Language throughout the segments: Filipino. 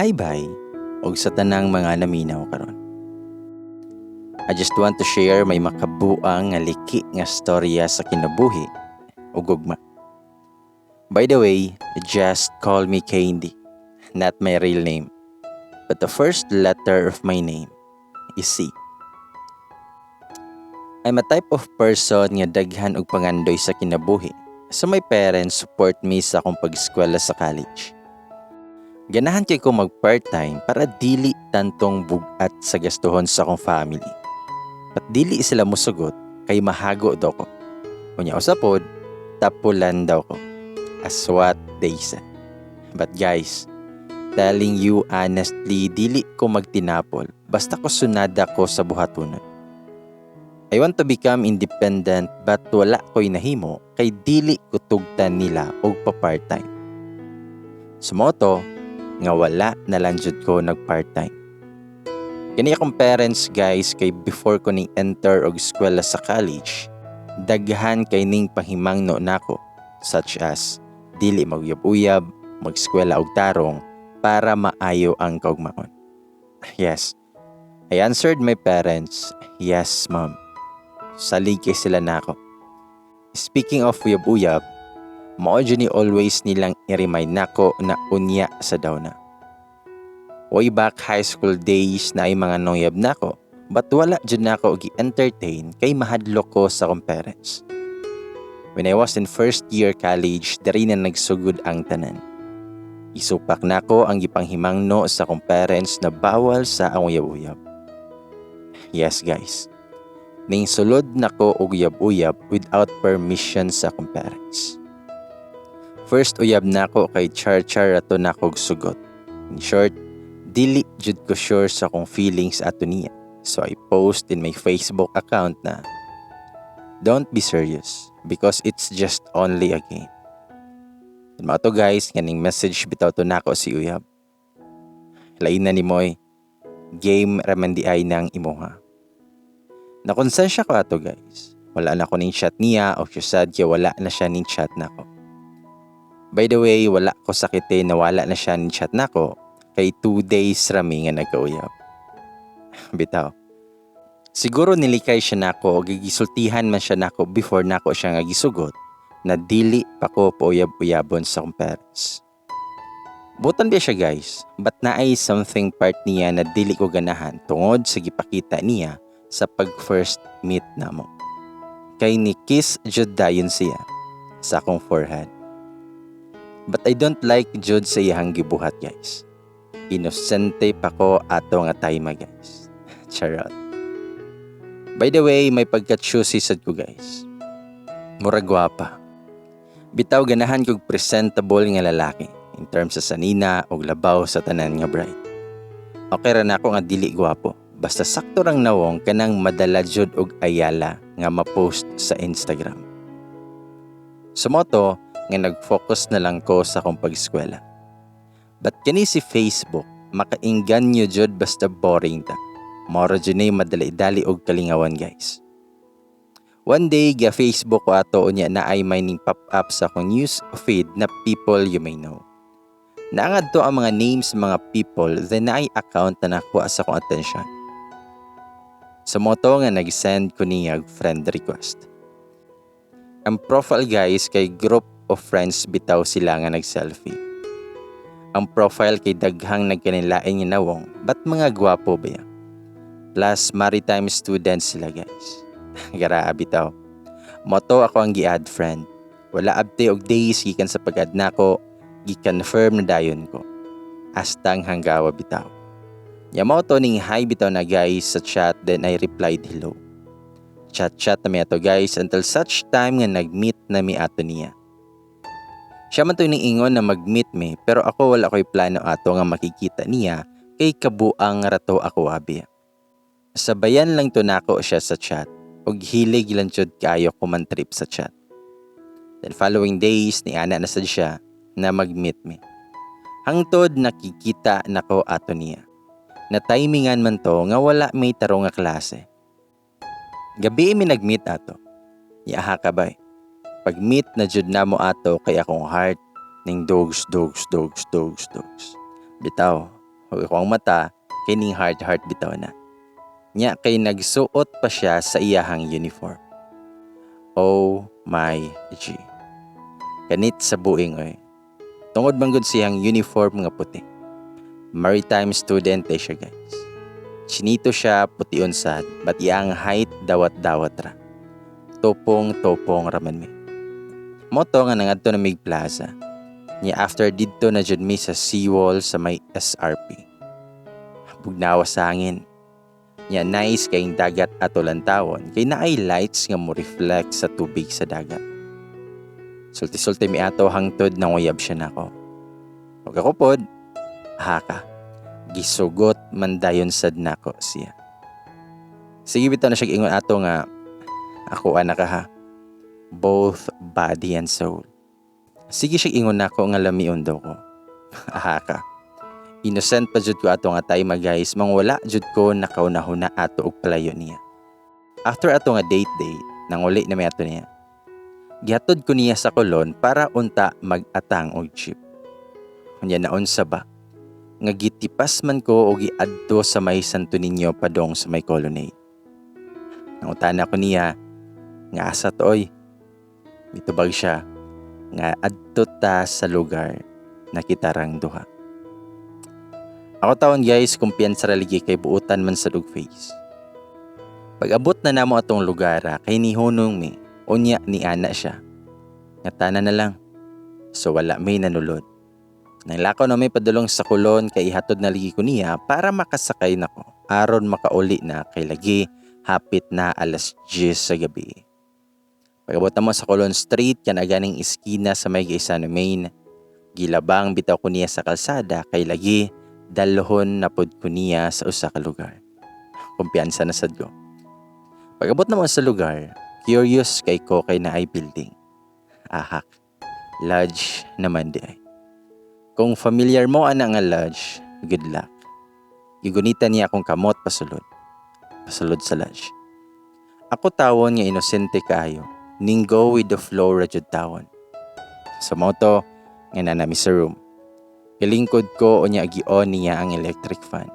Bye-bye og sa tanang mga naminaw karon. I just want to share may makabuang nga liki nga storya sa kinabuhi ug gugma. By the way, just call me Candy, not my real name. But the first letter of my name is C. I'm a type of person nga daghan og pangandoy sa kinabuhi. So my parents support me sa akong pag-eskwela sa college. Ganahan kay ko mag-part-time para dili tantong bugat sa gastuhon sa akong family. At dili sila musugot kay mahago daw ko. Unya usapod, tapulan daw ko. As what they say. But guys, telling you honestly, dili ko magtinapol basta ko sunada ko sa buhatonon. I want to become independent but wala ko'y nahimo kay dili ko tugtan nila og pa-part-time. Sumoto, nga wala na lang jud ko nag-part-time. Kani akong parents guys kay before ko ning enter og eskwela sa college, daghan kay ning pahimangno nako such as dili magyab-uyab, mag-eskwela og tarong para maayo ang kaugmaon. Yes, I answered my parents, yes mom. Salig kay sila nako. Speaking of uyab-uyab, mao jud ni always nilang i-remind nako na unya sa daw na. Way back high school days na ay mga noyab nako, but wala jud nako og i-entertain kay mahadlok ko sa akong parents. When I was in first year college, diri na nagsugod ang tanan. Isupak nako ang gipanghimangno sa akong parents na bawal sa ang uyab-uyab. Yes guys, ning sulod nako og uyab-uyab without permission sa akong parents. First uyab nako kay char-char ato nako og sugot. In short, dili jud ko sure sa akong feelings ato niya. So I post in my Facebook account na, don't be serious because it's just only a game. Mga to guys, nganing message bitaw to nako si uyab. Lain na ni moy, game raman di ay nang imuha. Nakonsensya ko ato guys. Wala na ko ning chat niya o siya sad kaya wala na siya ning chat nako. By the way, wala ko sakite na wala na siya ning chat nako kay 2 days rami nga nagkauyab. Bitaw. Siguro nilikay siya nako o gigisultihan man siya nako before nako siya nga gisugot na dili pa ko pauyab-uyabon sa akong parents. Butan ba siya guys, but naay something part niya na dili ko ganahan tungod sa gipakita niya sa pag-first meet namo. Kay ni kiss jud dayon siya sa akong forehead. But I don't like jud sa iyang gibuhat guys. Inosente pa ko ato nga time guys. Charot. By the way, may pagka-choosy sad ko guys. Mura gwapa. Bitaw ganahan kog presentable nga lalaki in terms sa sanina og labaw sa tanan nga bride. Okay ra nako nga dili gwapo. Basta sakto rang nawong kanang madala jud og ayala nga ma-post sa Instagram. Sumoto nga nag-focus na lang ko sa akong pag-eskwela. But kani si Facebook, makaingganyo jud basta boring ta. Moro jud nay madali-dali og kalingawan guys. One day, ga Facebook ko ato unya na ay may ning pop-up sa akong news feed na people you may know. Naangad to ang mga names mga people, then na ay account na nakuha sa akong attention. Sa moto nga nag-send ko niya friend request. Ang profile guys kay group of friends bitaw sila nga nag-selfie. Ang profile kay daghang nagkanilain nga nawong, but mga gwapo ba yan? Plus maritime students sila guys. Gara bitaw. Moto ako ang gi-add friend. Wala abte og days gikan sa pag-add nako, gi-confirm na dayon ko. Astang hanggawa bitaw. Yamaw to ning hi bitaw na guys sa chat, then I replied hello. Chat na mi ato guys until such time nga nag-meet na mi ato niya. Siya man to ning ingon na mag-meet mi pero ako wala ko'y plano ato nga makikita niya kay kabuang rato ako abi. Sabayan lang to nako siya sa chat ug hilig lang jud kaayo ko man trip sa chat. Then following days ni ana na sad siya na mag-meet mi. Hangtod nakikita nako ato niya. Na timingan man to nga wala may tarong nga klase. Gabi mi nag-meet ato. Yaha ka bay. Pag-meet na jud namo ato kay akong heart ning dogs. Bitaw, Ug ako ang mata kay ning heart bitaw na. Nya kay nagsuot pa siya sa iyahang uniform. Oh my G. Kanit sa buing oy. Tungod man gud siyang uniform nga puti. Maritime student day siya guys. Chinito siya puti unsad, but iyang height dawat-dawat ra. Topong raman mi. Moto nga nangadto na mig plaza. Nya after didto na jud mi sa seawall sa may SRP. Bugnawa sa hangin. Nya nice kayong dagat ato lantawon kay naay lights nga mo reflect sa tubig sa dagat. Sulti-sulti mi ato hangtod nang uyab siya nako. Pag ako pod, haka. Gisugot man dayon sad nako siya. Sige bitaw na siya ingon ato nga ako anak ka ha. Both body and soul. Sige siya ingon nako nga lamion daw ko. Haka. Innocent pa jud ko ato nga tay guys, mangwala jud ko nakaunahuna ato og palayo niya. After ato nga date, nanguli na may ato niya. Gihatod ko niya sa Colon para unta mag-atang og jeep. Kunya naon sa ba? Nga gitipas man ko og giadto sa may Santo Niño padong sa may Colonnade. Nangutana ko niya nga asa to oy. Mitubag siya nga adto ta sa lugar na kitarang duha. Ako taon guys, kumpiyansa raligi kay buutan man sa dug face. Pag abot na namo atong lugar kay nihunong mi, unya ni ana siya. Ngatana na lang. So wala may nanulod. Nailakaw na may padulong sa Kulon kay ihatod na ligi ko niya para makasakay nako. Aron makauli na kay lagi hapit na 10:00 sa gabi. Pag abot na mo sa Colon Street, yan aganing iskina sa may Gaisano Main. Gilabang bitaw ko niya sa kalsada kay lagi dalhon na pod ko niya sa usa ka lugar. Kumpiyansa na sad ko. Pag-abot naman sa lugar, curious kay ko kay naay building. Ahak, lodge naman di ay. Kung familiar mo ana nga lodge, good luck. Gigunita niya akong kamot pasulod. Pasulod sa lodge. Ako tawon nga inosente kayo, ning go with the flow ra jud tawon. Sa moto, nga nanami sa room. Kilingkod ko o niya agi-on niya ang electric fan.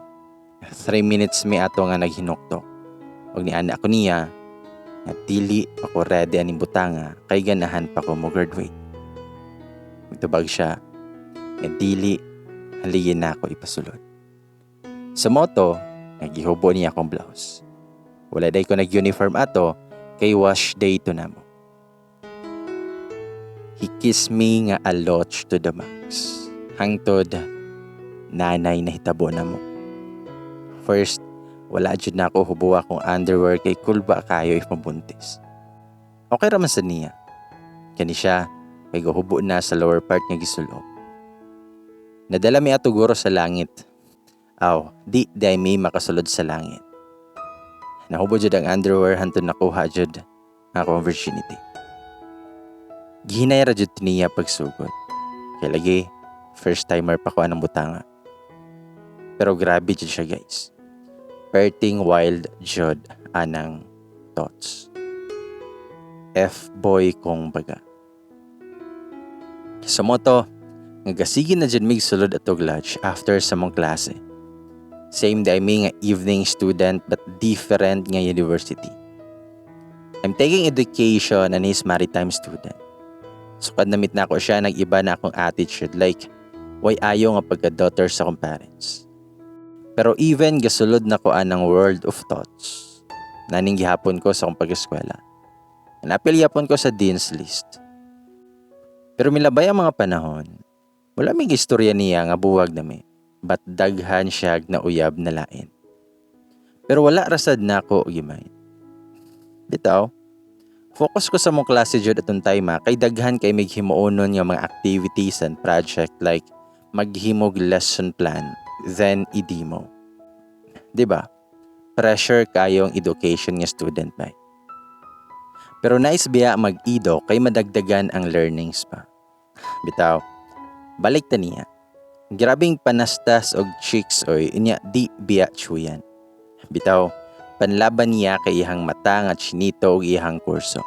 3 minutes mi ato nga naghinuktok. Og niana ako niya, nga dili ako ready aning butanga kay ganahan pa ko mo graduate. Mitubag siya, nga dili haligin na ako ipasulod. Sa moto, nagihubo niya akong blouse. Wala day ko nag-uniform ato, kay wash day to namo. He kissed me nga a lot to the max. Hangtod, nanay na hitabo na mo. First, wala jud na ako hubuwa kong underwear kay kulba kayo if mabuntis. Okay raman sa niya. Kani siya, kay guhubo na sa lower part nga gisulod. Nadala mi ato guro sa langit. Aw, di may makasulod sa langit. Nahubo jud ang underwear hantod nakuha jud ang akong virginity. Gihinay ra jud niya pagsugod. Kay lagi, first timer pa ko anang butanga. Pero grabe jud siya guys. Perting wild jud anang thoughts. F-boy kong baga. Sa moto, nagasigin na jud mig sulod atog lodge after sa mong klase. Same day mi nga evening student but different nga university. I'm taking education and he's maritime student. Sukad na meet na ako siya, nag-iba na akong attitude like why ayo nga pagka-daughter sa akong parents. Pero even gasulod na ko anang world of thoughts. Naning gihapon ko sa akong pag-eskwela. Napilyapon ko sa dean's list. Pero milabay ang mga panahon, wala may istorya niya nga buwag na mi. But daghan siya na uyab na lain. Pero wala rasad na ako gimay. Bitaw, focus ko sa mong klase jud atong time kay daghan kay mig himuonon nga mga activities and project like maghimog lesson plan, then i-demo. Diba? Pressure kayong education nga student ba? Pero nice biya mag-ido kay madagdagan ang learnings pa. Bitaw, balik ta niya. Grabing panastas og chicks oy inya di biya chuyan. Bitaw, panlaban niya kay ihang mata nga chinito og ihang kurso.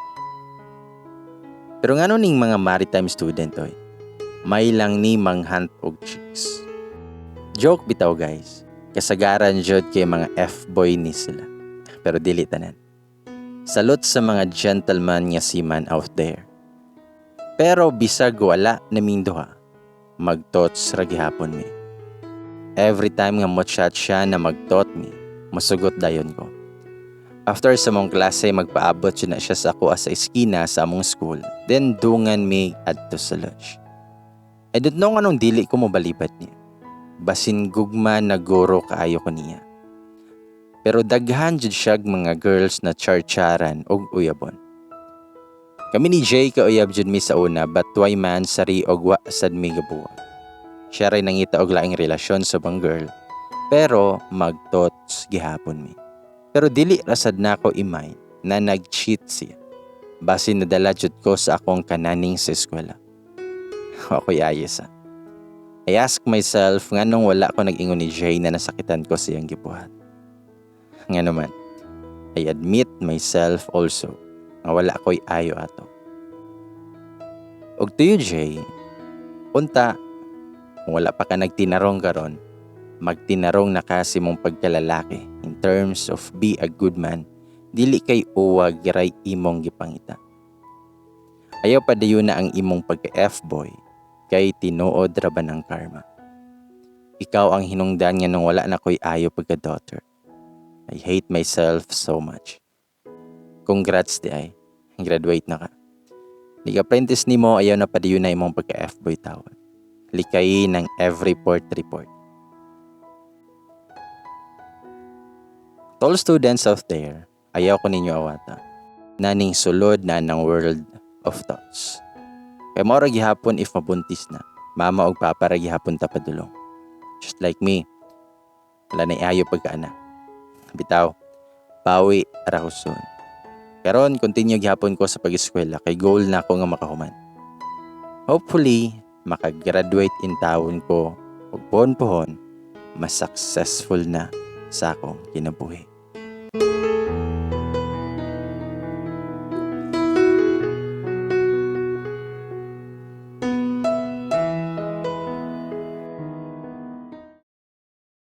Pero ngano ning mga maritime student oy? May lang ni manghunt og chicks. Joke bitaw guys. Kasagaran jud kay mga F-boy ni sila. Pero dili tanan. Salute sa mga gentleman nga seaman out there. Pero bisag wala naming duha, magtots ra gihapon mi. Every time nga mo-chat siya na magtot mi, masugot dayon ko. After sa mong klase, magpaabot siya na siya sa ako sa eskina sa among school. Then dungan mi adto sa lodge. I don't know anong dili ko mabalibat niya. Basin gugma na guro kaayo ko niya. Pero daghan jud siya mga girls na charcharan og uyabon. Kami ni Jay kauyab jud mi sa una but why man sari og wa sad mi gabuwa. Siya ray nangita og laing relasyon sa bang girl. Pero magtots gihapon mi. Pero dili rasad na ako imay na nag-cheat siya. Basin nadala jud ko sa akong kananing sa eskwela. Ako'y ayos ah. I ask myself nga nung wala ko nag-ingon ni Jay na nasakitan ko siyang gibuhat. Nga naman, I admit myself also nga wala ko'y ayo ato. Og to you Jay, unta, kung wala pa ka nagtinarong karon, magtinarong na kasi mong pagkalalaki in terms of be a good man, dili kay uwag giray imong gipangita. Ayaw pa dayon na ang imong pagka-F-boy, kay tinuod ra ba ng karma. Ikaw ang hinungdan nga nung wala na ko'y ayo pagka-daughter. I hate myself so much. Congrats di ay. Graduate na ka. Lig-apprentice ni mo ayaw na pa diyon na imong pagka-F-boy tawon. Likay ng every report. To all students out there, ayaw ko ninyo awata. Naning sulod na ng world of thoughts. Kaya mo ra gihapon if mabuntis na, mama og papa ra gihapon ta padulong. Just like me, wala na iayo pagkaanak. Bitaw, pawi ra ko soon. Karon continue gihapon ko sa pag-eskwela kay goal na ako nga makahuman. Hopefully, makagraduate in taon ko ug pohon-pohon mas successful na sa akong kinabuhi.